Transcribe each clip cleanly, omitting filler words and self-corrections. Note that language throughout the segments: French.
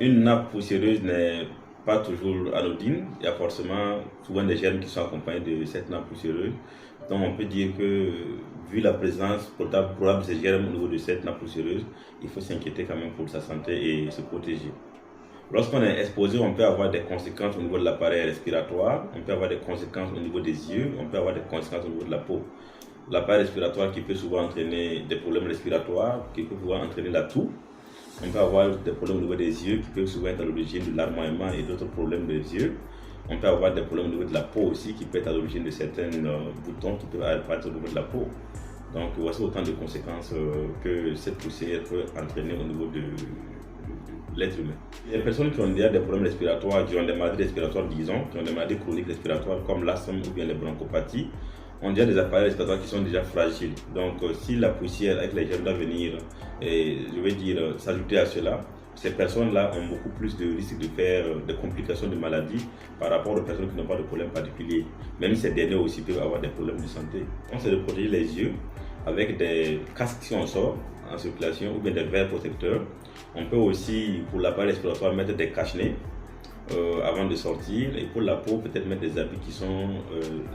Une nappe poussiéreuse n'est pas toujours anodine. Il y a forcément souvent des germes qui sont accompagnés de cette nappe poussiéreuse. Donc on peut dire que vu la présence probable de ces germes au niveau de cette nappe poussiéreuse, il faut s'inquiéter quand même pour sa santé et se protéger. Lorsqu'on est exposé, on peut avoir des conséquences au niveau de l'appareil respiratoire, on peut avoir des conséquences au niveau des yeux, on peut avoir des conséquences au niveau de la peau. L'appareil respiratoire qui peut souvent entraîner des problèmes respiratoires, qui peut souvent entraîner la toux. On peut avoir des problèmes au niveau des yeux qui peuvent souvent être à l'origine de larmoiement et d'autres problèmes des yeux. On peut avoir des problèmes au niveau de la peau aussi qui peuvent être à l'origine de certains boutons qui peuvent apparaître au niveau de la peau. Donc voici autant de conséquences que cette poussière peut entraîner au niveau de l'être humain. Les personnes qui ont déjà des problèmes respiratoires, qui ont des maladies respiratoires, disons, qui ont des maladies chroniques respiratoires comme l'asthme ou bien les bronchopathies, ont déjà des appareils respiratoires qui sont déjà fragiles. Donc si la poussière avec les germes va venir, je vais dire, s'ajouter à cela, ces personnes-là ont beaucoup plus de risques de faire des complications de maladie par rapport aux personnes qui n'ont pas de problème particulier. Même ces derniers aussi peuvent avoir des problèmes de santé. On sait de protéger les yeux avec des casques si on sort en circulation ou bien des verres protecteurs. On peut aussi, pour l'appareil respiratoire, mettre des cache-nez avant de sortir, et pour la peau, peut-être mettre des habits qui sont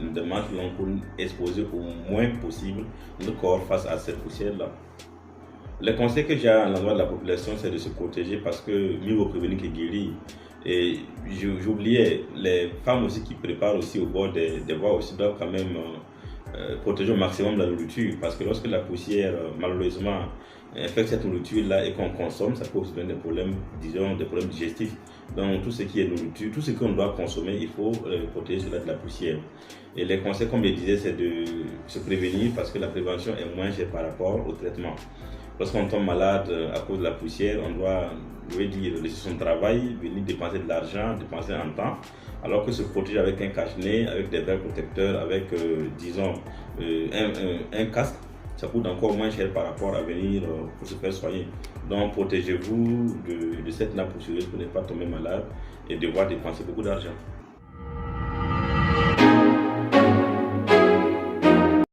de manches longues pour exposer au moins possible le corps face à cette poussière-là. Le conseil que j'ai à l'endroit de la population, c'est de se protéger parce que mieux vaut prévenir que guérir. Et j'oubliais, les femmes aussi qui préparent aussi au bord des voies aussi doivent quand même protéger au maximum la nourriture, parce que lorsque la poussière malheureusement infecte cette nourriture-là et qu'on consomme, ça peut aussi donner des problèmes, disons, des problèmes digestifs. Donc tout ce qui est nourriture, tout ce qu'on doit consommer, il faut protéger cela de la poussière. Et les conseils, comme je disais, c'est de se prévenir parce que la prévention est moins chère par rapport au traitement. Lorsqu'on tombe malade à cause de la poussière, on doit, je vais dire, laisser son travail, venir dépenser de l'argent, dépenser en temps, alors que se protéger avec un cache-nez, avec des verres protecteurs, avec, disons, un casque, ça coûte encore moins cher par rapport à venir pour se faire soigner. Donc protégez-vous de cette nappe poussiéreuse pour ne pas tomber malade et devoir dépenser beaucoup d'argent.